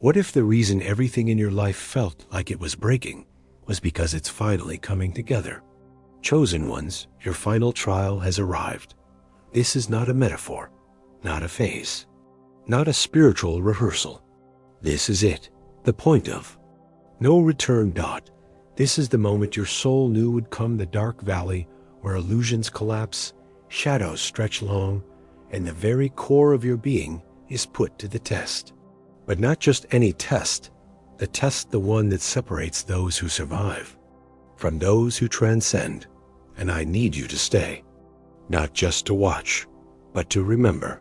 What if the reason everything in your life felt like it was breaking was because it's finally coming together? Chosen ones, your final trial has arrived. This is not a metaphor, not a phase, not a spiritual rehearsal. This is it, the point of no return. This is the moment your soul knew would come, the dark valley where illusions collapse, shadows stretch long, and the very core of your being is put to the test. But not just any test, the one that separates those who survive from those who transcend. And I need you to stay, not just to watch, but to remember.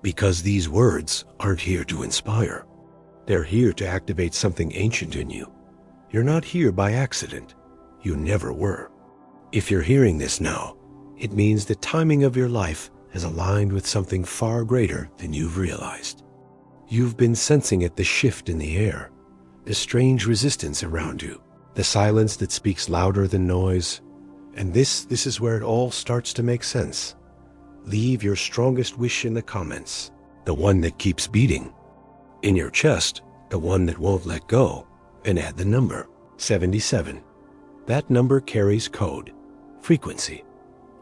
Because these words aren't here to inspire. They're here to activate something ancient in you. You're not here by accident. You never were. If you're hearing this now, it means the timing of your life has aligned with something far greater than you've realized. You've been sensing it, the shift in the air, the strange resistance around you, the silence that speaks louder than noise. And this is where it all starts to make sense. Leave your strongest wish in the comments, the one that keeps beating. In your chest, the one that won't let go, and add the number 77. That number carries code, frequency,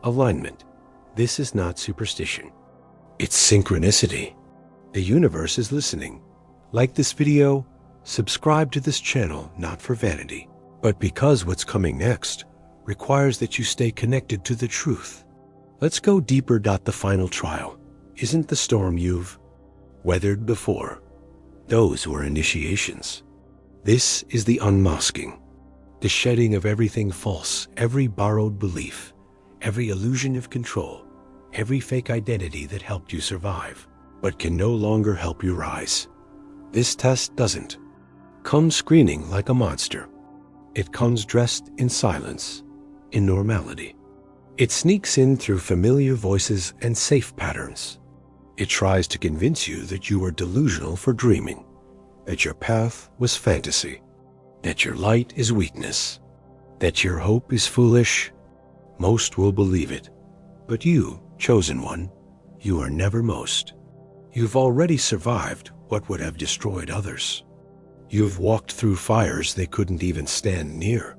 alignment. This is not superstition. It's synchronicity. The universe is listening. Like this video, subscribe to this channel, not for vanity, but because what's coming next requires that you stay connected to the truth. Let's go deeper. The final trial isn't the storm you've weathered before. Those were initiations. This is the unmasking, the shedding of everything false, every borrowed belief, every illusion of control, every fake identity that helped you survive, but can no longer help you rise. This test doesn't come screaming like a monster. It comes dressed in silence, in normality. It sneaks in through familiar voices and safe patterns. It tries to convince you that you were delusional for dreaming, that your path was fantasy, that your light is weakness, that your hope is foolish. Most will believe it. But you, chosen one, you are never most. You've already survived what would have destroyed others. You've walked through fires they couldn't even stand near.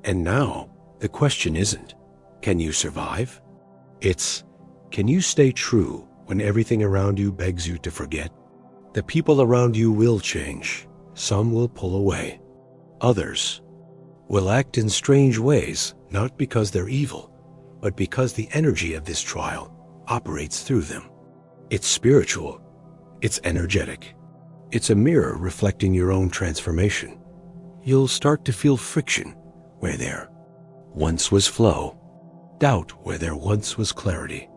And now, the question isn't, can you survive? It's, can you stay true when everything around you begs you to forget? The people around you will change. Some will pull away. Others will act in strange ways, not because they're evil, but because the energy of this trial operates through them. It's spiritual. It's energetic. It's a mirror reflecting your own transformation. You'll start to feel friction where there once was flow, doubt where there once was clarity,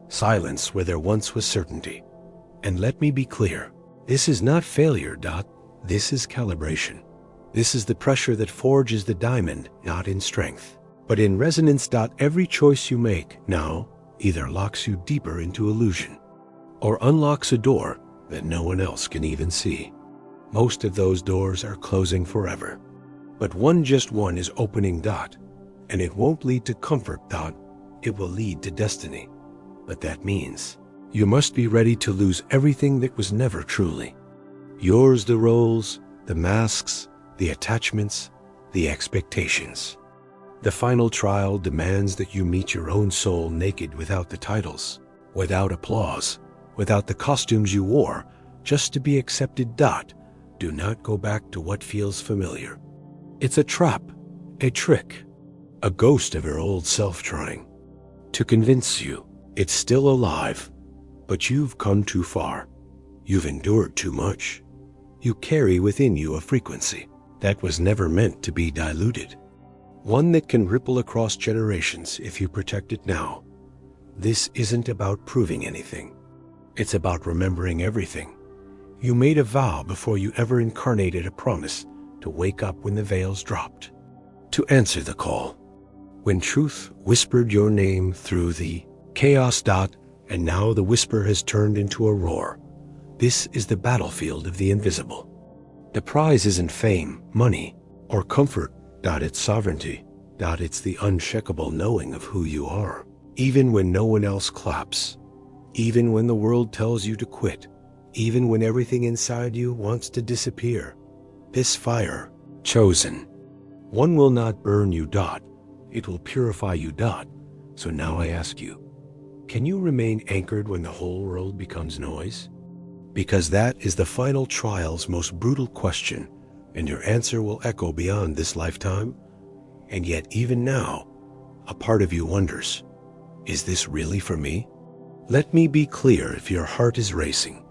silence where there once was certainty. And let me be clear, this is not failure. This is calibration. This is the pressure that forges the diamond, not in strength, but in resonance. Every choice you make now either locks you deeper into illusion or unlocks a door that no one else can even see. Most of those doors are closing forever, but just one is opening. And it won't lead to comfort. It will lead to destiny. But that means you must be ready to lose everything that was never truly yours: the roles, the masks, the attachments, the expectations. The final trial demands that you meet your own soul naked, without the titles, without applause, without the costumes you wore just to be accepted. Do not go back to what feels familiar. It's a trap, a trick, a ghost of your old self trying to convince you it's still alive. But you've come too far. You've endured too much. You carry within you a frequency that was never meant to be diluted, one that can ripple across generations if you protect it now. This isn't about proving anything. It's about remembering everything. You made a vow before you ever incarnated, a promise to wake up when the veils dropped, to answer the call, when truth whispered your name through the chaos. And now the whisper has turned into a roar. This is the battlefield of the invisible. The prize isn't fame, money, or comfort. It's sovereignty. It's the unshakable knowing of who you are. Even when no one else claps, even when the world tells you to quit, even when everything inside you wants to disappear. This fire, chosen, one will not burn you. It will purify you. So now I ask you, can you remain anchored when the whole world becomes noise? Because that is the final trial's most brutal question, and your answer will echo beyond this lifetime. And yet even now, a part of you wonders, is this really for me? Let me be clear. If your heart is racing,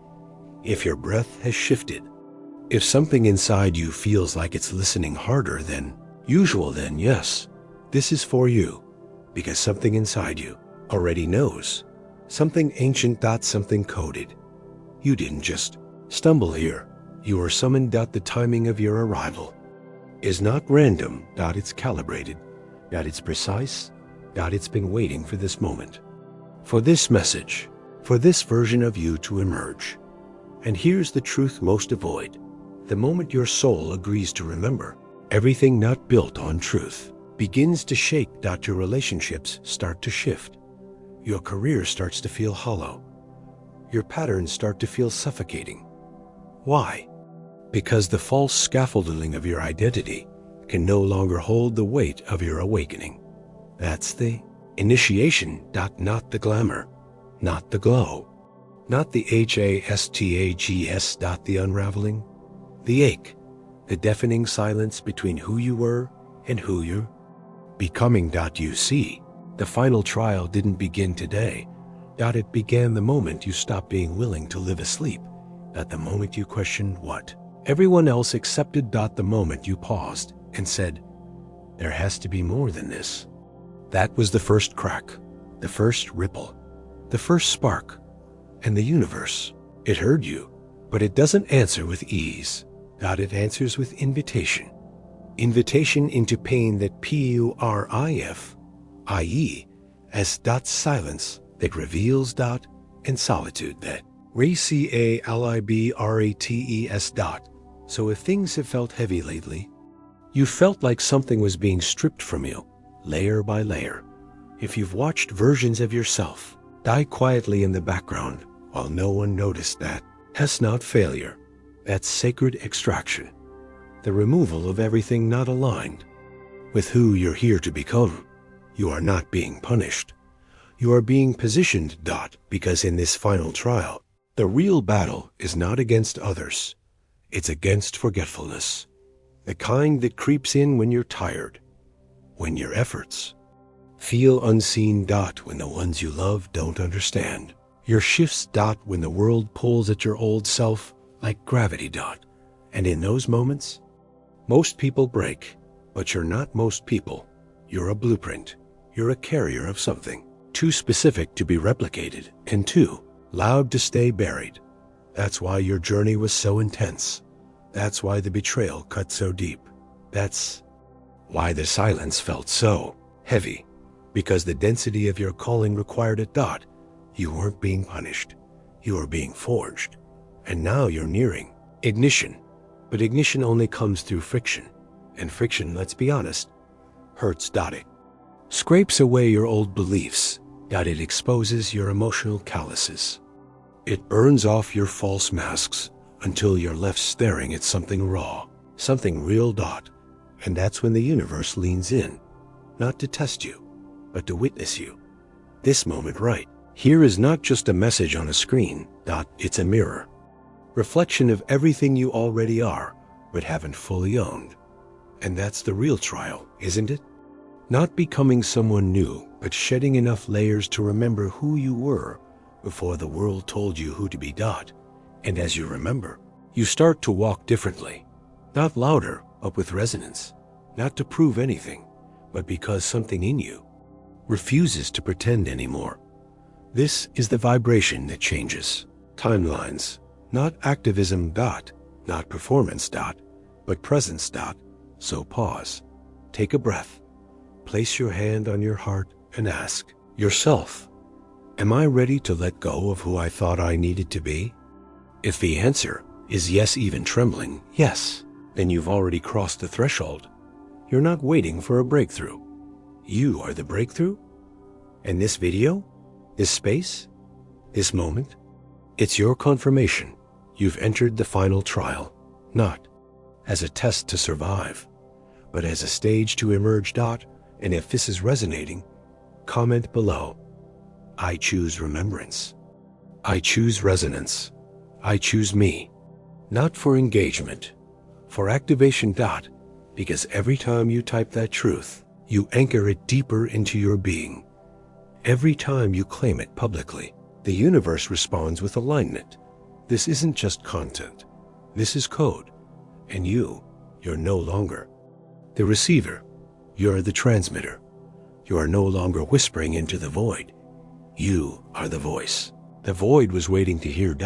if your breath has shifted, if something inside you feels like it's listening harder than usual, then yes, this is for you, because something inside you already knows, something ancient. Something coded. You didn't just stumble here. You were summoned. The timing of your arrival is not random. It's calibrated. It's precise. It's been waiting for this moment, for this message, for this version of you to emerge. And here's the truth most avoid. The moment your soul agrees to remember, everything not built on truth begins to shake. Your relationships start to shift. Your career starts to feel hollow. Your patterns start to feel suffocating. Why? Because the false scaffolding of your identity can no longer hold the weight of your awakening. That's the initiation. Not the glamour, not the glow, not the hastags. The unraveling, the ache, the deafening silence between who you were and who you're becoming. You see, the final trial didn't begin today. It began the moment you stopped being willing to live asleep. The moment you questioned what everyone else accepted. The moment you paused and said, there has to be more than this. That was the first crack, the first ripple, the first spark. And the universe, it heard you, but it doesn't answer with ease. It answers with invitation. Invitation into pain that purif, i.e., as silence that reveals. And solitude that recalibrates. So if things have felt heavy lately, you felt like something was being stripped from you, layer by layer. If you've watched versions of yourself die quietly in the background while no one noticed, that's not failure. That's sacred extraction. The removal of everything not aligned with who you're here to become. You are not being punished. You are being positioned. Because in this final trial, the real battle is not against others. It's against forgetfulness. The kind that creeps in when you're tired, when your efforts feel unseen. When the ones you love don't understand your shifts. When the world pulls at your old self like gravity. And in those moments, most people break, but you're not most people. You're a blueprint. You're a carrier of something too specific to be replicated and too loud to stay buried. That's why your journey was so intense. That's why the betrayal cut so deep. That's why the silence felt so heavy, because the density of your calling required it. You weren't being punished. You were being forged. And now you're nearing ignition. But ignition only comes through friction. And friction, let's be honest, hurts. It scrapes away your old beliefs. It exposes your emotional calluses. It burns off your false masks until you're left staring at something raw, something real. And that's when the universe leans in, not to test you, but to witness you. This moment right here is not just a message on a screen. It's a mirror. Reflection of everything you already are, but haven't fully owned. And that's the real trial, isn't it? Not becoming someone new, but shedding enough layers to remember who you were before the world told you who to be. And as you remember, you start to walk differently. Not louder, but with resonance. Not to prove anything, but because something in you refuses to pretend anymore. This is the vibration that changes timelines. Not activism. Not performance. But presence. So pause. Take a breath. Place your hand on your heart and ask yourself, am I ready to let go of who I thought I needed to be? If the answer is yes, even trembling, yes, then you've already crossed the threshold. You're not waiting for a breakthrough. You are the breakthrough. And this video, this space, this moment, it's your confirmation You've entered the final trial, not as a test to survive, but as a stage to emerge. And if this is resonating, comment below. I choose remembrance. I choose resonance. I choose me. Not for engagement, for activation. Because every time you type that truth, you anchor it deeper into your being. Every time you claim it publicly, the universe responds with alignment. This isn't just content. This is code. And you're no longer the receiver. You're the transmitter. You are no longer whispering into the void. You are the voice. The void was waiting to hear.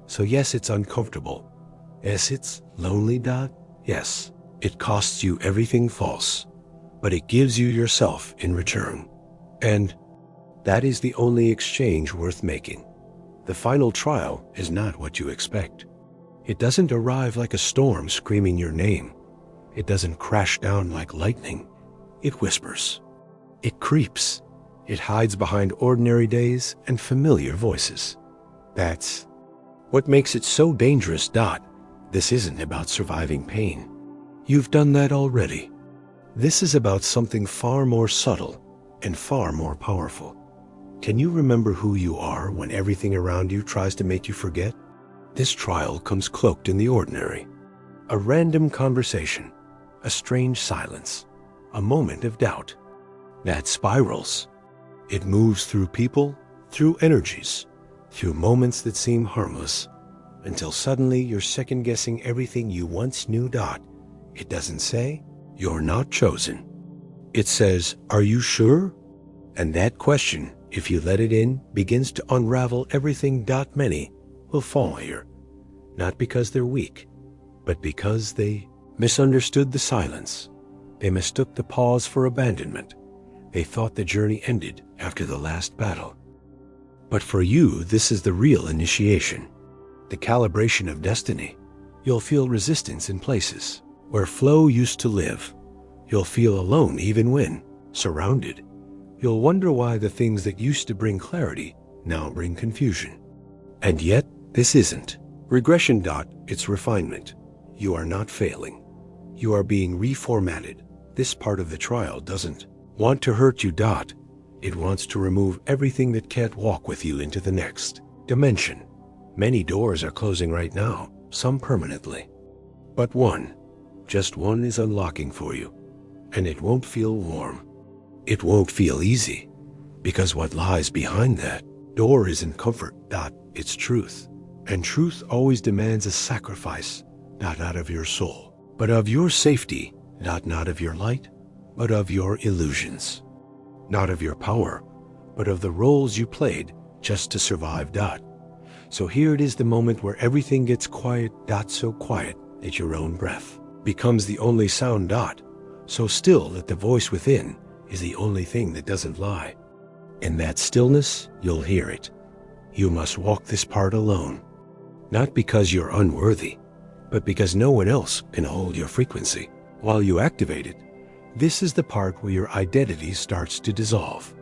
So yes, it's uncomfortable. Yes, it's lonely. Yes, it costs you everything false, but it gives you yourself in return. And that is the only exchange worth making. The final trial is not what you expect. It doesn't arrive like a storm screaming your name. It doesn't crash down like lightning. It whispers. It creeps. It hides behind ordinary days and familiar voices. That's what makes it so dangerous. This isn't about surviving pain. You've done that already. This is about something far more subtle and far more powerful. Can you remember who you are when everything around you tries to make you forget? This trial comes cloaked in the ordinary. A random conversation, a strange silence, a moment of doubt. That spirals. It moves through people, through energies, through moments that seem harmless, until suddenly you're second-guessing everything you once knew. It doesn't say, "You're not chosen." It says, "Are you sure?" And that question, if you let it in, begins to unravel everything. Many will fall here, not because they're weak, but because they misunderstood the silence. They mistook the pause for abandonment. They thought the journey ended after the last battle. But for you, this is the real initiation, the calibration of destiny. You'll feel resistance in places where flow used to live. You'll feel alone even when surrounded. You'll wonder why the things that used to bring clarity now bring confusion. And yet, this isn't regression. It's refinement. You are not failing. You are being reformatted. This part of the trial doesn't want to hurt you. It wants to remove everything that can't walk with you into the next dimension. Many doors are closing right now, some permanently. But one, just one, is unlocking for you. And it won't feel warm. It won't feel easy. Because what lies behind that door isn't comfort. It's truth. And truth always demands a sacrifice, not out of your soul, but of your safety, not of your light, but of your illusions. Not of your power, but of the roles you played just to survive. So here it is, the moment where everything gets quiet. So quiet that your own breath becomes the only sound. So still that the voice within is the only thing that doesn't lie. In that stillness, you'll hear it. You must walk this part alone. Not because you're unworthy, but because no one else can hold your frequency while you activate it. This is the part where your identity starts to dissolve,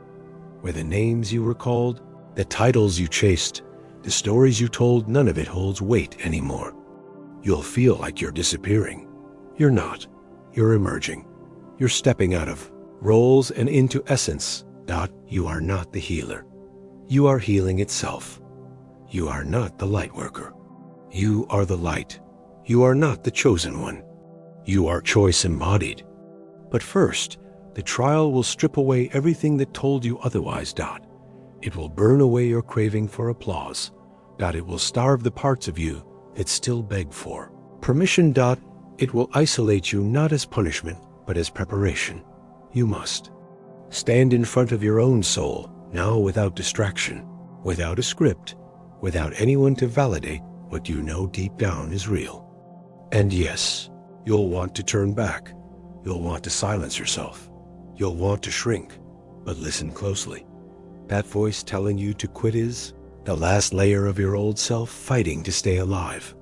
where the names you recalled, the titles you chased, the stories you told, none of it holds weight anymore. You'll feel like you're disappearing. You're not. You're emerging. You're stepping out of roles and into essence. You are not the healer. You are healing itself. You are not the light worker. You are the light. You are not the chosen one. You are choice embodied. But first, the trial will strip away everything that told you otherwise. It will burn away your craving for applause. It will starve the parts of you that still beg for permission. It will isolate you not as punishment, but as preparation. You must stand in front of your own soul, now without distraction, without a script, without anyone to validate what you know deep down is real. And yes, you'll want to turn back. You'll want to silence yourself. You'll want to shrink. But listen closely. That voice telling you to quit is the last layer of your old self fighting to stay alive.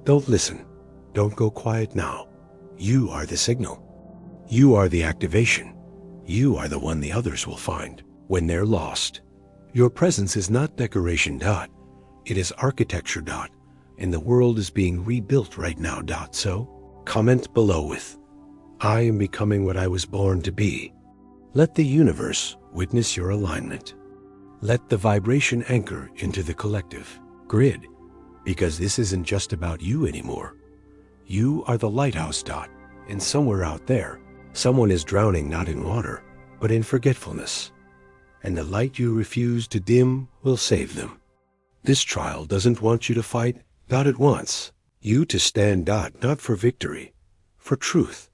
Don't listen. Don't go quiet now. You are the signal. You are the activation. You are the one the others will find when they're lost. Your presence is not decoration. It is architecture. and the world is being rebuilt right now. So, comment below with, I am becoming what I was born to be. Let the universe witness your alignment. Let the vibration anchor into the collective grid, because this isn't just about you anymore. You are the lighthouse. And somewhere out there, someone is drowning not in water, but in forgetfulness. And the light you refuse to dim will save them. This trial doesn't want you to fight. It wants you to stand. Not for victory, for truth.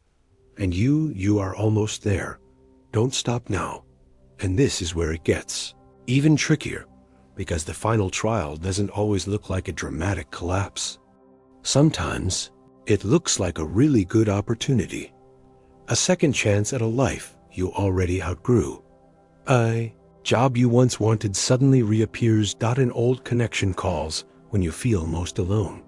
And you are almost there. Don't stop now. And this is where it gets even trickier, because the final trial doesn't always look like a dramatic collapse. Sometimes it looks like a really good opportunity, a second chance at a life you already outgrew. A job you once wanted suddenly reappears. An old connection calls when you feel most alone.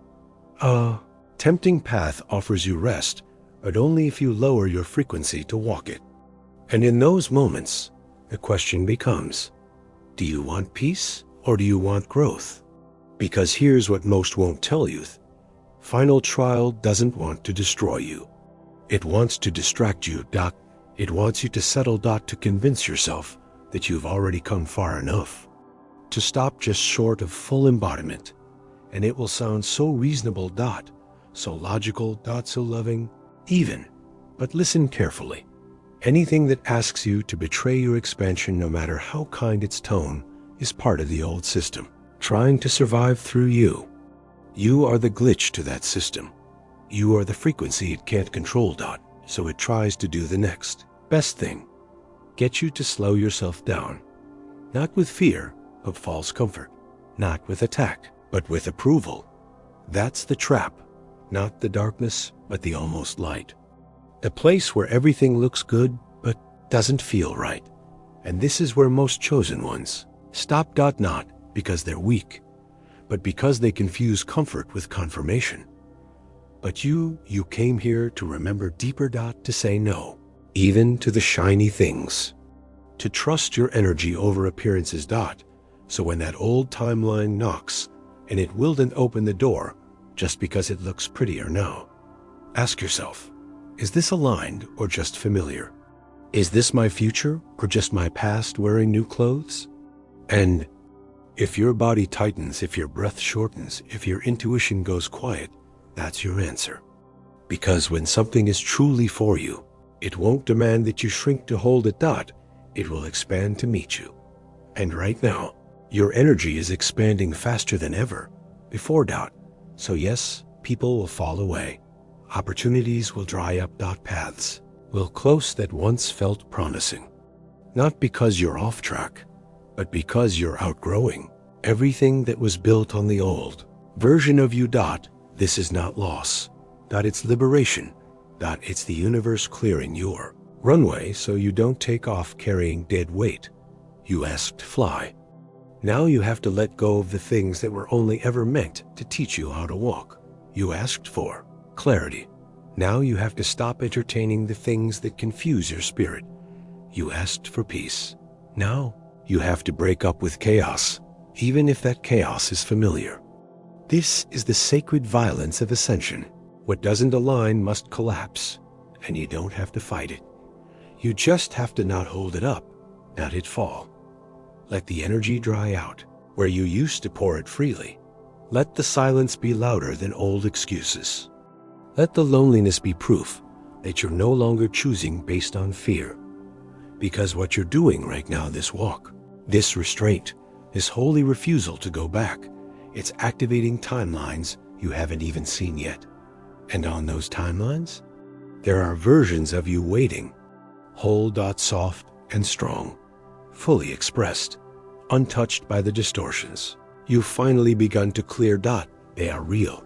A tempting path offers you rest, but only if you lower your frequency to walk it. And in those moments, the question becomes, do you want peace or do you want growth? Because here's what most won't tell you. Final trial doesn't want to destroy you. It wants to distract you. It wants you to settle. To convince yourself that you've already come far enough to stop just short of full embodiment. And it will sound so reasonable. So logical. So loving. Even. But listen carefully. Anything that asks you to betray your expansion, no matter how kind its tone, is part of the old system, trying to survive through you. You are the glitch to that system. You are the frequency it can't control. So it tries to do the next best thing. Get you to slow yourself down. Not with fear, but false comfort. Not with attack, but with approval. That's the trap. Not the darkness, but the almost light. A place where everything looks good, but doesn't feel right. And this is where most chosen ones stop. Not because they're weak, but because they confuse comfort with confirmation. But you came here to remember deeper. To say no, even to the shiny things. To trust your energy over appearances. So when that old timeline knocks, and it willn't open the door just because it looks prettier now, ask yourself, is this aligned or just familiar? Is this my future or just my past wearing new clothes? And if your body tightens, if your breath shortens, if your intuition goes quiet, that's your answer. Because when something is truly for you, it won't demand that you shrink to hold it. It will expand to meet you. And right now, your energy is expanding faster than ever before. So yes, people will fall away. Opportunities will dry up. Paths will close that once felt promising. Not because you're off track, but because you're outgrowing everything that was built on the old version of you. This is not loss. It's liberation. It's the universe clearing your runway so you don't take off carrying dead weight. You asked to fly. Now you have to let go of the things that were only ever meant to teach you how to walk. You asked for clarity. Now you have to stop entertaining the things that confuse your spirit. You asked for peace. Now you have to break up with chaos, even if that chaos is familiar. This is the sacred violence of ascension. What doesn't align must collapse, and you don't have to fight it. You just have to not hold it up, not it fall. Let the energy dry out where you used to pour it freely. Let the silence be louder than old excuses. Let the loneliness be proof that you're no longer choosing based on fear. Because what you're doing right now, this walk, this restraint, this holy refusal to go back, it's activating timelines you haven't even seen yet. And on those timelines, there are versions of you waiting, whole. Soft and strong, fully expressed, untouched by the distortions. You've finally begun to clear. They are real,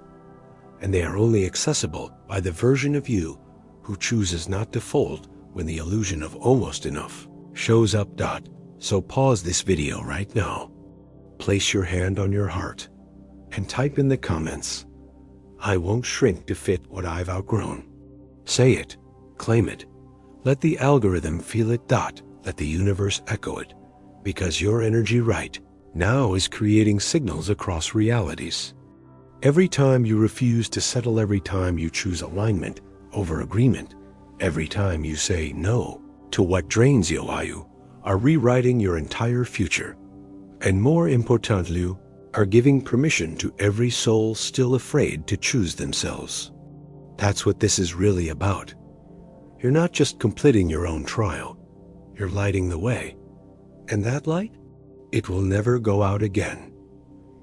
and they are only accessible by the version of you who chooses not to fold when the illusion of almost enough shows up. So pause this video right now, place your hand on your heart, and type in the comments, I won't shrink to fit what I've outgrown. Say it, claim it, let the algorithm feel it. Let the universe echo it, because your energy right now is creating signals across realities. Every time you refuse to settle, every time you choose alignment over agreement, every time you say no to what drains you, you are rewriting your entire future. And more importantly, are giving permission to every soul still afraid to choose themselves. That's what this is really about. You're not just completing your own trial, you're lighting the way. And that light? It will never go out again.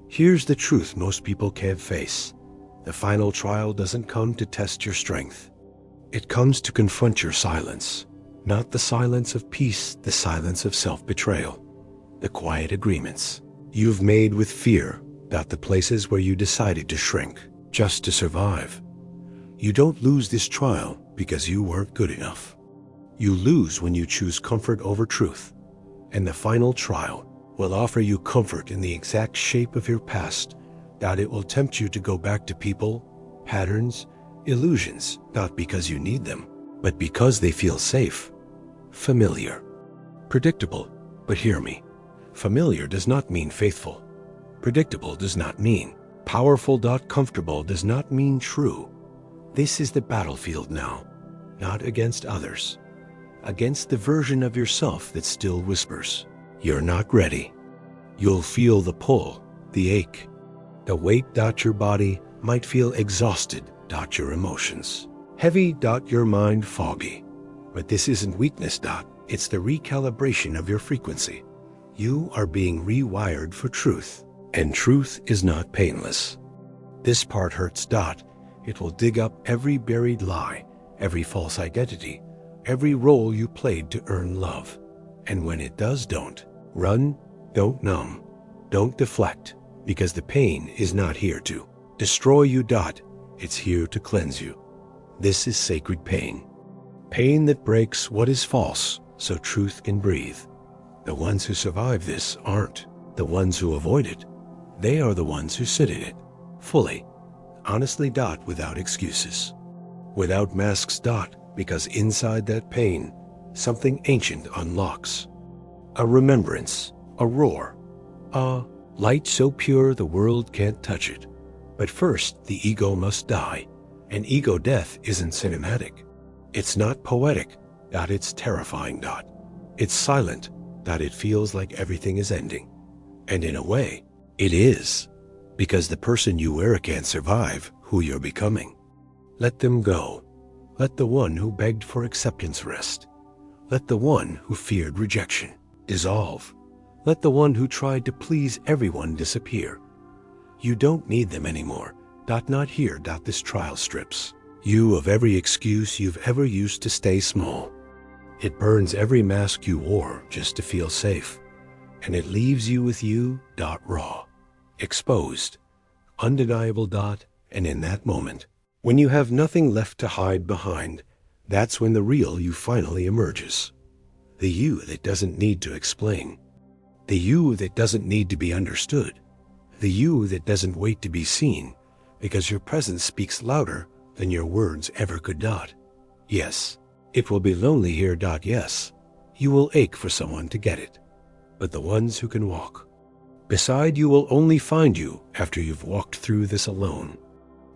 Here's the truth most people can't face. The final trial doesn't come to test your strength. It comes to confront your silence. Not the silence of peace, the silence of self-betrayal. The quiet agreements you've made with fear about the places where you decided to shrink just to survive. You don't lose this trial because you weren't good enough. You lose when you choose comfort over truth. And the final trial will offer you comfort in the exact shape of your past, that it will tempt you to go back to people, patterns, illusions, not because you need them, but because they feel safe, familiar, predictable. But hear me, familiar does not mean faithful. Predictable does not mean powerful. Comfortable does not mean true. This is the battlefield now, not against others, against the version of yourself that still whispers, "You're not ready." You'll feel the pull, the ache, the weight. Your body might feel exhausted. Your emotions heavy. Your mind foggy. But this isn't weakness. It's the recalibration of your frequency. You are being rewired for truth, and truth is not painless. This part hurts. It will dig up every buried lie, every false identity, every role you played to earn love. And when it does, don't run, don't numb, don't deflect, because the pain is not here to destroy you. It's here to cleanse you. This is sacred pain. Pain that breaks what is false so truth can breathe. The ones who survive this aren't the ones who avoid it. They are the ones who sit in it, fully, honestly. Without excuses, without masks. Because inside that pain, something ancient unlocks. A remembrance, a roar, a light so pure the world can't touch it. But first, the ego must die. And ego death isn't cinematic. It's not poetic. It's terrifying. It's silent. It feels like everything is ending. And in a way, it is. Because the person you were can't survive who you're becoming. Let them go. Let the one who begged for acceptance rest. Let the one who feared rejection dissolve. Let the one who tried to please everyone disappear. You don't need them anymore. Not here. This trial strips you of every excuse you've ever used to stay small. It burns every mask you wore just to feel safe. And it leaves you with you. Raw, exposed, undeniable. And in that moment, when you have nothing left to hide behind, that's when the real you finally emerges. The you that doesn't need to explain. The you that doesn't need to be understood. The you that doesn't wait to be seen, because your presence speaks louder than your words ever could. Yes, it will be lonely here. Yes, you will ache for someone to get it. But the ones who can walk beside you will only find you after you've walked through this alone.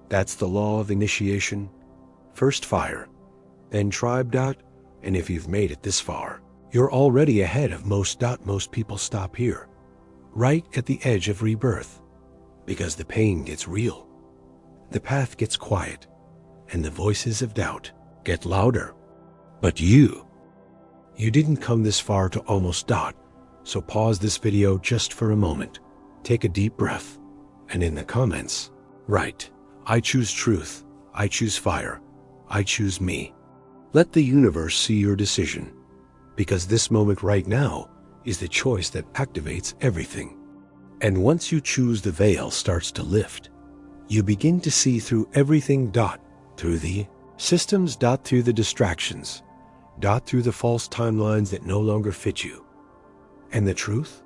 That's the law of initiation. First fire, then tribe. And if you've made it this far, you're already ahead of most. Most people stop here, right at the edge of rebirth, because the pain gets real, the path gets quiet, and the voices of doubt get louder. But you didn't come this far to almost. So pause this video just for a moment, take a deep breath, and in the comments, write, "I choose truth, I choose fire, I choose me." Let the universe see your decision, because this moment right now is the choice that activates everything. And once you choose, the veil starts to lift. You begin to see through everything. Through the systems. Through the distractions. Through the false timelines that no longer fit you. And the truth?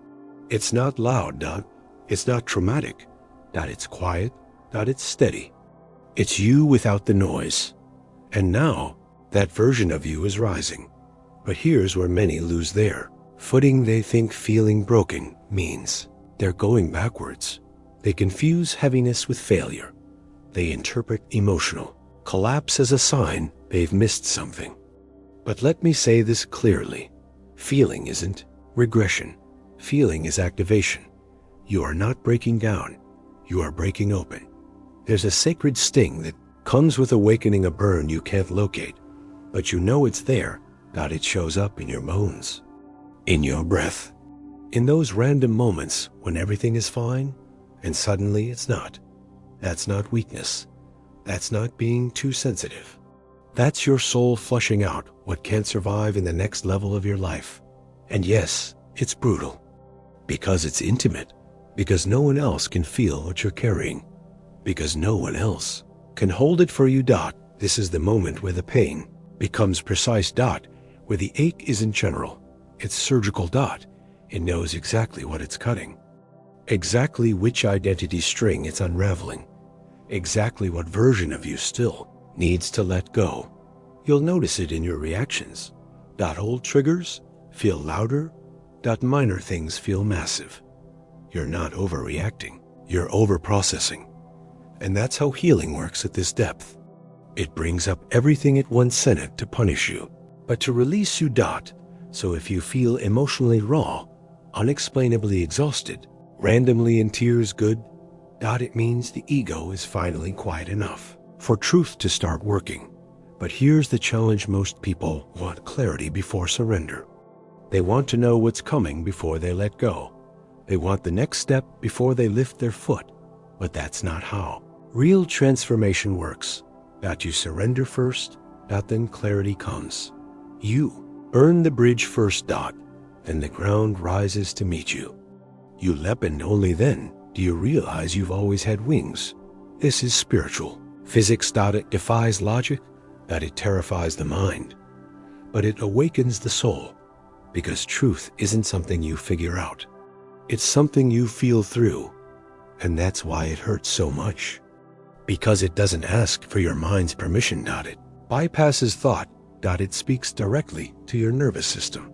It's not loud. It's not traumatic. It's quiet. It's steady. It's you without the noise. And now, that version of you is rising. But here's where many lose their footing. They think feeling broken means they're going backwards. They confuse heaviness with failure. They interpret emotional collapse as a sign they've missed something. But let me say this clearly. Feeling isn't regression. Feeling is activation. You are not breaking down. You are breaking open. There's a sacred sting that comes with awakening, a burn you can't locate, but you know it's there. It shows up in your bones, in your breath, in those random moments when everything is fine and suddenly it's not. That's not weakness. That's not being too sensitive. That's your soul flushing out what can't survive in the next level of your life. And yes, it's brutal. Because it's intimate. Because no one else can feel what you're carrying. Because no one else can hold it for you. This is the moment where the pain becomes precise. Where the ache isn't general. It's surgical. It knows exactly what it's cutting. Exactly which identity string it's unraveling. Exactly what version of you still needs to let go. You'll notice it in your reactions. Old triggers feel louder. Minor things feel massive. You're not overreacting. You're overprocessing. And that's how healing works at this depth. It brings up everything it once sent it to punish you, but to release you. So if you feel emotionally raw, unexplainably exhausted, randomly in tears, good, it means the ego is finally quiet enough for truth to start working. But here's the challenge: most people want clarity before surrender. They want to know what's coming before they let go. They want the next step before they lift their foot. But that's not how real transformation works. You surrender first, then clarity comes. You earn the bridge first, then the ground rises to meet you. You leap, and only then do you realize you've always had wings. This is spiritual physics. It defies logic, it terrifies the mind, but it awakens the soul, because truth isn't something you figure out. It's something you feel through, and that's why it hurts so much. Because it doesn't ask for your mind's permission. It bypasses thought. It speaks directly to your nervous system.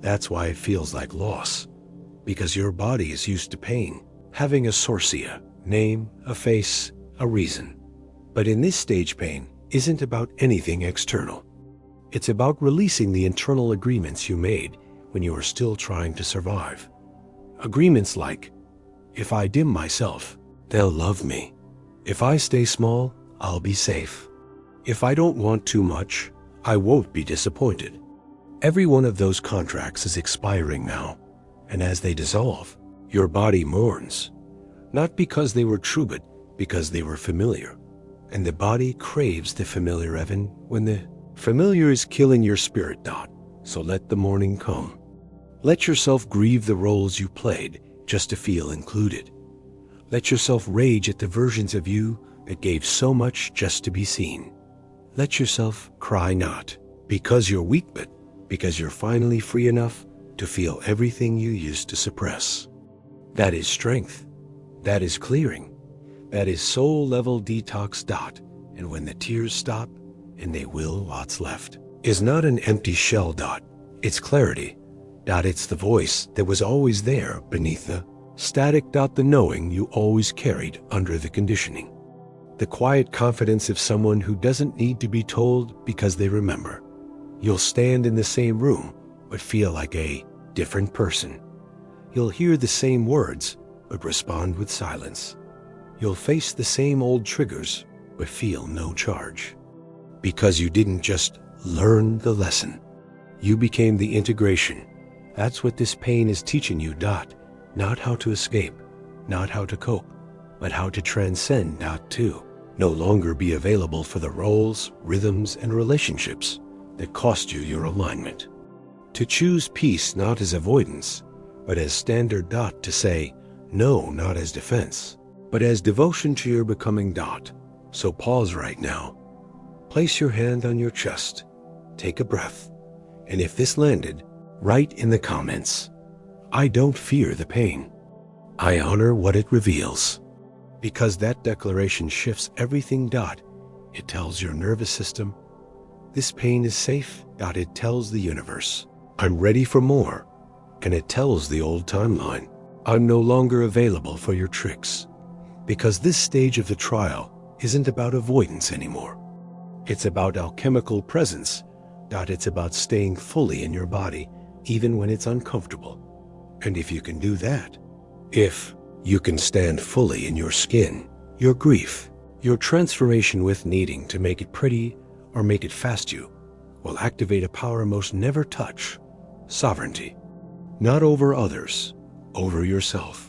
That's why it feels like loss, because your body is used to pain, having a sourcia, name, a face, a reason. But in this stage, pain isn't about anything external. It's about releasing the internal agreements you made when you were still trying to survive. Agreements like, if I dim myself, they'll love me. If I stay small, I'll be safe. If I don't want too much, I won't be disappointed. Every one of those contracts is expiring now, and as they dissolve, your body mourns. Not because they were true, but because they were familiar. And the body craves the familiar, even when the familiar is killing your spirit. So let the mourning come. Let yourself grieve the roles you played just to feel included. Let yourself rage at the versions of you that gave so much just to be seen. Let yourself cry, not because you're weak, but because you're finally free enough to feel everything you used to suppress. That is strength. That is clearing. That is soul-level detox. And when the tears stop, and they will, what's left is not an empty shell. It's clarity. It's the voice that was always there beneath the static. The knowing you always carried under the conditioning. The quiet confidence of someone who doesn't need to be told because they remember. You'll stand in the same room, but feel like a different person. You'll hear the same words, but respond with silence. You'll face the same old triggers, but feel no charge. Because you didn't just learn the lesson. You became the integration. That's what this pain is teaching you. Not how to escape, not how to cope, but how to transcend. To no longer be available for the roles, rhythms, and relationships that cost you your alignment. To choose peace not as avoidance, but as standard. To say no, not as defense, but as devotion to your becoming. So pause right now. Place your hand on your chest. Take a breath. And if this landed, write in the comments, I don't fear the pain. I honor what it reveals. Because that declaration shifts everything. It tells your nervous system, this pain is safe. It tells the universe, I'm ready for more. And it tells the old timeline, I'm no longer available for your tricks. Because this stage of the trial isn't about avoidance anymore. It's about alchemical presence. It's about staying fully in your body, even when it's uncomfortable. And if you can do that, if you can stand fully in your skin, your grief, your transformation with needing to make it pretty or make it fast, you will activate a power most never touch: sovereignty. Not over others, over yourself.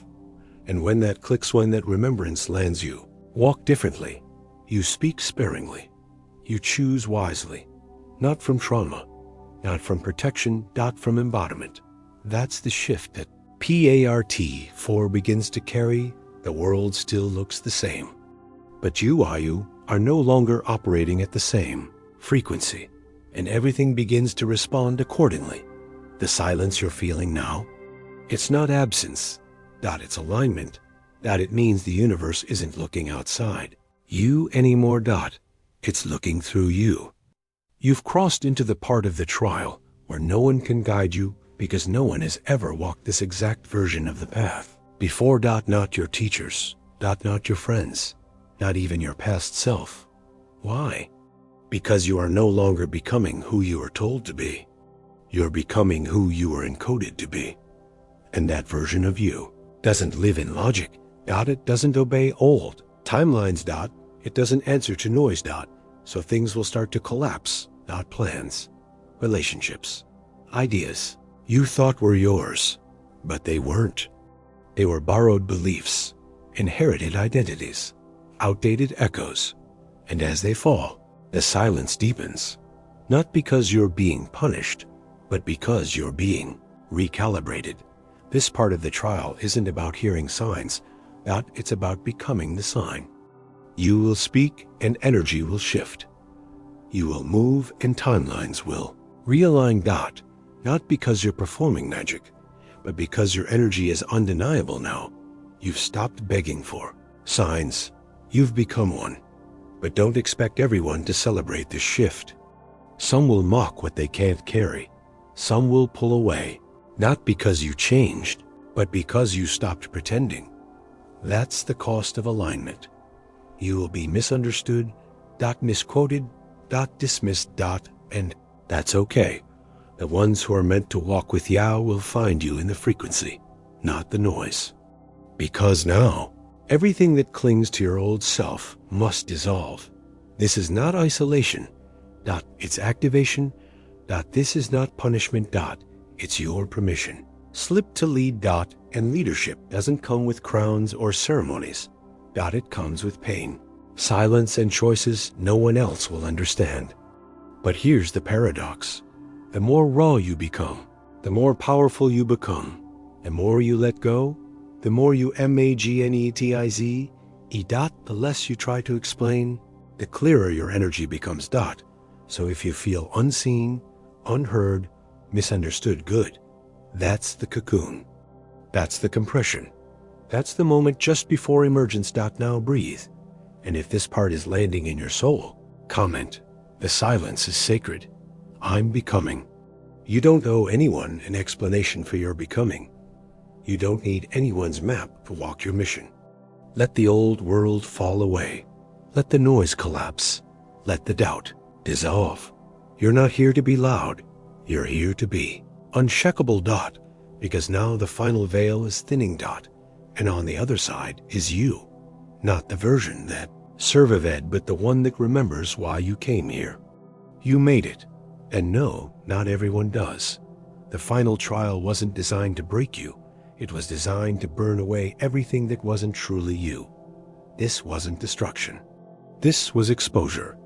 And when that clicks, when that remembrance lands, you walk differently. You speak sparingly. You choose wisely. Not from trauma, not from protection, from embodiment. That's the shift that PART4 begins to carry. The world still looks the same. But you are no longer operating at the same frequency, and everything begins to respond accordingly. The silence you're feeling now, it's not absence, it's alignment. It means the universe isn't looking outside you anymore. It's looking through you. You've crossed into the part of the trial where no one can guide you, because no one has ever walked this exact version of the path before. Not your teachers, not your friends, not even your past self. Why? Because you are no longer becoming who you are told to be. You're becoming who you are encoded to be. And that version of you doesn't live in logic. It doesn't obey old timelines. It doesn't answer to noise. So things will start to collapse. Plans, relationships, ideas you thought were yours, but they weren't. They were borrowed beliefs, inherited identities, outdated echoes. And as they fall, the silence deepens. Not because you're being punished, but because you're being recalibrated. This part of the trial isn't about hearing signs. It's about becoming the sign. You will speak and energy will shift. You will move and timelines will realign. Not because you're performing magic, but because your energy is undeniable now. You've stopped begging for signs. You've become one. But don't expect everyone to celebrate this shift. Some will mock what they can't carry. Some will pull away, not because you changed, but because you stopped pretending. That's the cost of alignment. You will be misunderstood, misquoted, dismissed, and that's okay. The ones who are meant to walk with you will find you in the frequency, not the noise. Because now, everything that clings to your old self must dissolve. This is not isolation. It's activation. This is not punishment. It's your permission. Slip to lead. And leadership doesn't come with crowns or ceremonies. It comes with pain, silence, and choices no one else will understand. But here's the paradox. The more raw you become, the more powerful you become. The more you let go, the more you magnetize, the less you try to explain, the clearer your energy becomes. So if you feel unseen, unheard, misunderstood, good. That's the cocoon. That's the compression. That's the moment just before emergence. Now breathe. And if this part is landing in your soul, comment. The silence is sacred. I'm becoming. You don't owe anyone an explanation for your becoming. You don't need anyone's map to walk your mission. Let the old world fall away. Let the noise collapse. Let the doubt dissolve. You're not here to be loud. You're here to be unshakable. Because now the final veil is thinning. And on the other side is you. Not the version that survived, but the one that remembers why you came here. You made it. And no, not everyone does. The final trial wasn't designed to break you. It was designed to burn away everything that wasn't truly you. This wasn't destruction. This was exposure,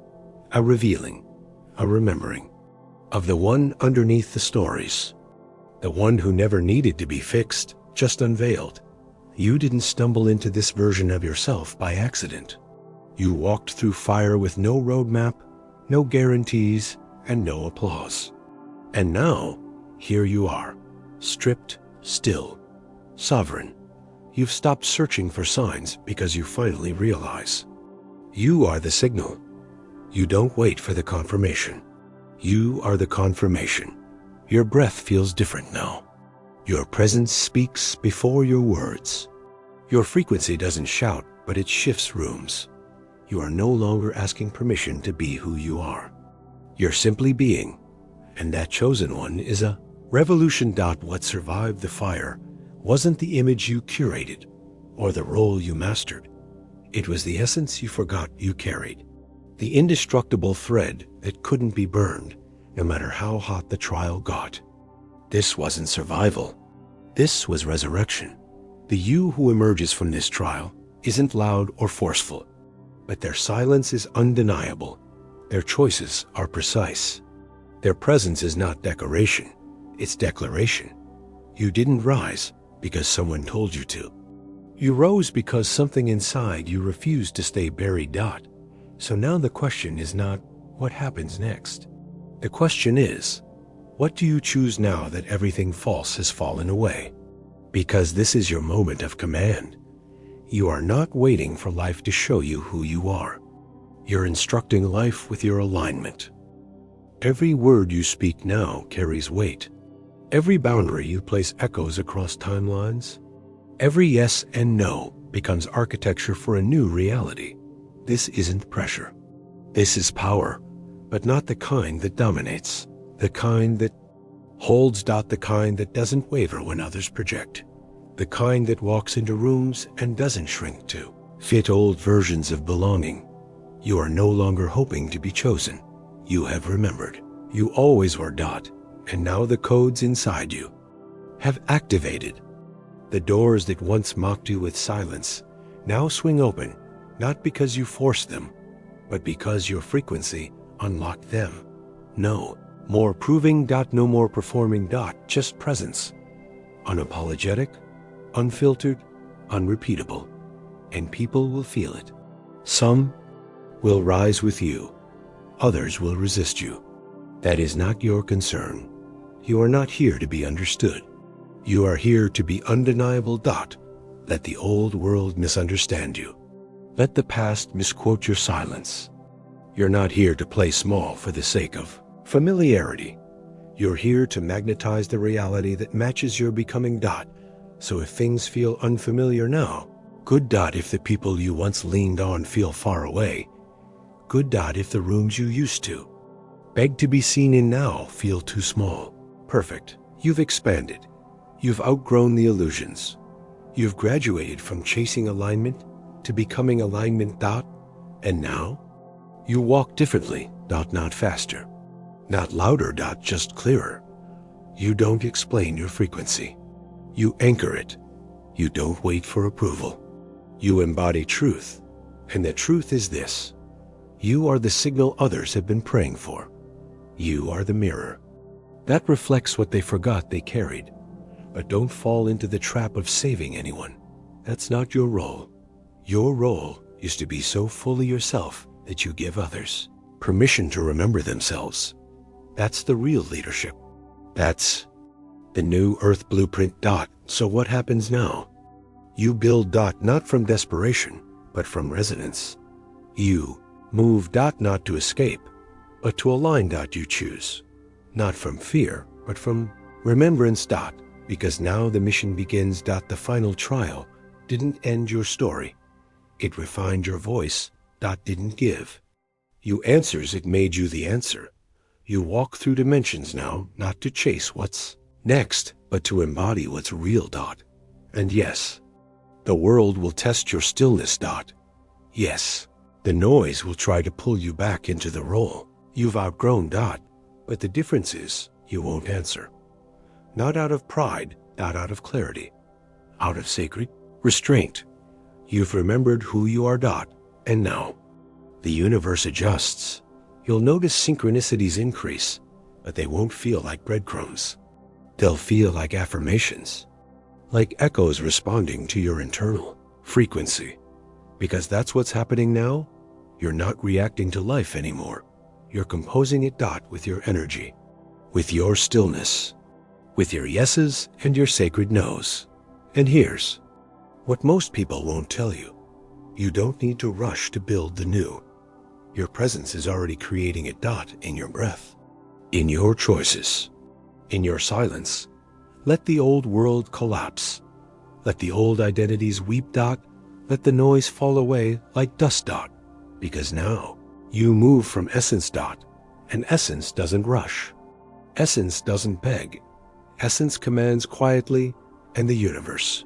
a revealing, a remembering of the one underneath the stories, the one who never needed to be fixed, just unveiled. You didn't stumble into this version of yourself by accident. You walked through fire with no roadmap, no guarantees, and no applause. And now, here you are, stripped, still, sovereign. You've stopped searching for signs because you finally realize you are the signal. You don't wait for the confirmation. You are the confirmation. Your breath feels different now. Your presence speaks before your words. Your frequency doesn't shout, but it shifts rooms. You are no longer asking permission to be who you are. You're simply being, and that chosen one is a revolution. What survived the fire wasn't the image you curated or the role you mastered. It was the essence you forgot you carried, the indestructible thread that couldn't be burned, no matter how hot the trial got. This wasn't survival. This was resurrection. The you who emerges from this trial isn't loud or forceful, but their silence is undeniable. Their choices are precise. Their presence is not decoration, it's declaration. You didn't rise because someone told you to. You rose because something inside you refused to stay buried. So now the question is not, what happens next? The question is, what do you choose now that everything false has fallen away? Because this is your moment of command. You are not waiting for life to show you who you are. You're instructing life with your alignment. Every word you speak now carries weight. Every boundary you place echoes across timelines. Every yes and no becomes architecture for a new reality. This isn't pressure. This is power, but not the kind that dominates. The kind that holds. The kind that doesn't waver when others project. The kind that walks into rooms and doesn't shrink to fit old versions of belonging. You are no longer hoping to be chosen. You have remembered. You always were. And now the codes inside you have activated. The doors that once mocked you with silence now swing open, not because you forced them, but because your frequency unlocked them. No more proving. No more performing. Just presence. Unapologetic, unfiltered, unrepeatable. And people will feel it. Some will rise with you. Others will resist you. That is not your concern. You are not here to be understood. You are here to be undeniable. Let the old world misunderstand you. Let the past misquote your silence. You're not here to play small for the sake of familiarity. You're here to magnetize the reality that matches your becoming. So if things feel unfamiliar now, good. If the people you once leaned on feel far away, good. If the rooms you used to beg to be seen in now feel too small, perfect. You've expanded. You've outgrown the illusions. You've graduated from chasing alignment to becoming alignment. And now you walk differently. Not faster, not louder. Just clearer. You don't explain your frequency. You anchor it. You don't wait for approval. You embody truth. And the truth is this: you are the signal others have been praying for. You are the mirror that reflects what they forgot they carried. But don't fall into the trap of saving anyone. That's not your role. Your role is to be so fully yourself that you give others permission to remember themselves. That's the real leadership. That's the new Earth blueprint. So what happens now? You build. Not from desperation, but from resonance. You move. Not to escape, but to align. You choose. Not from fear, but from remembrance. Because now the mission begins. The final trial didn't end your story. It refined your voice. Didn't give you answers, it made you the answer. You walk through dimensions now, not to chase what's next, but to embody what's real. And yes, the world will test your stillness. Yes, the noise will try to pull you back into the role you've outgrown. But the difference is you won't answer. Not out of pride, not out of clarity, out of sacred restraint. You've remembered who you are. And now the universe adjusts. You'll notice synchronicities increase, but they won't feel like breadcrumbs. They'll feel like affirmations, like echoes responding to your internal frequency. Because that's what's happening now. You're not reacting to life anymore. You're composing it. With your energy, with your stillness, with your yeses and your sacred no's. And here's what most people won't tell you. You don't need to rush to build the new. Your presence is already creating it. In your breath, in your choices, in your silence. Let the old world collapse. Let the old identities weep. Let the noise fall away like dust dot, because now you move from essence dot, and essence doesn't rush. Essence doesn't beg. Essence commands quietly, and the universe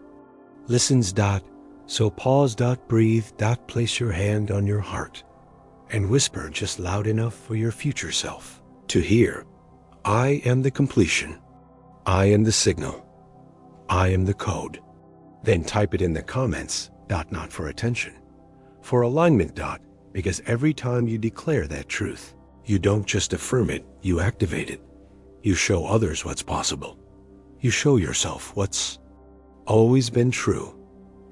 listens dot. So pause dot, breathe dot, place your hand on your heart and whisper just loud enough for your future self to hear. I am the completion. I am the signal. I am the code. Then type it in the comments dot, not for attention, for alignment dot, because every time you declare that truth, you don't just affirm it, you activate it. You show others what's possible. You show yourself what's always been true.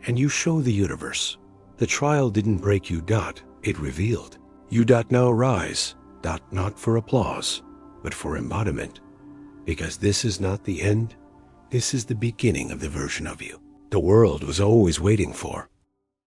And you show the universe. The trial didn't break you dot, it revealed. You dot now rise dot, not for applause, but for embodiment. Because this is not the end, this is the beginning of the version of you the world was always waiting for.